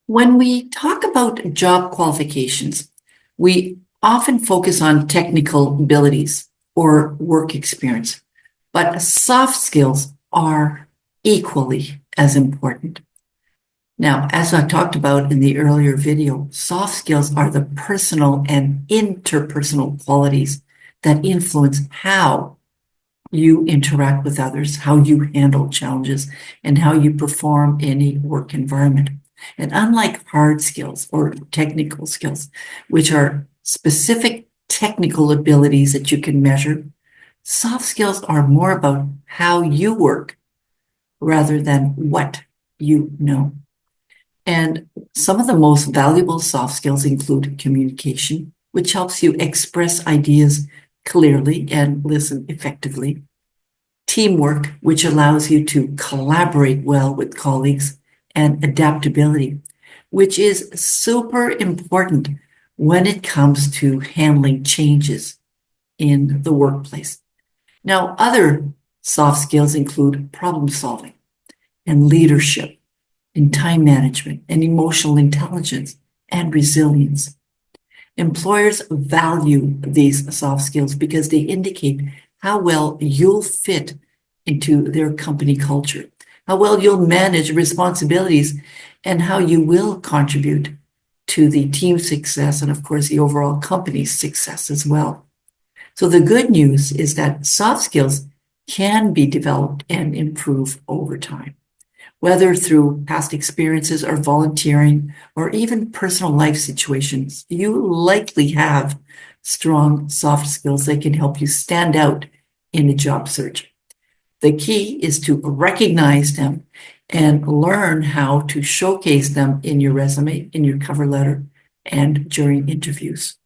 When we talk about job qualifications, we often focus on technical abilities or work experience, but soft skills are equally as important. Now, as I talked about in the earlier video, soft skills are the personal and interpersonal qualities that influence how you interact with others, how you handle challenges, and how you perform in a work environment. And unlike hard skills or technical skills, which are specific technical abilities that you can measure, soft skills are more about how you work rather than what you know. And some of the most valuable soft skills include communication, which helps you express ideas clearly and listen effectively. Teamwork, which allows you to collaborate well with colleagues, and adaptability, which is super important when it comes to handling changes in the workplace. Now, other soft skills include problem solving and leadership and time management and emotional intelligence and resilience. Employers value these soft skills because they indicate how well you'll fit into their company culture, how well you'll manage responsibilities, and how you will contribute to the team's success and, of course, the overall company's success as well. So the good news is that soft skills can be developed and improved over time, whether through past experiences or volunteering or even personal life situations. You likely have strong soft skills that can help you stand out in a job search. The key is to recognize them and learn how to showcase them in your resume, in your cover letter, and during interviews.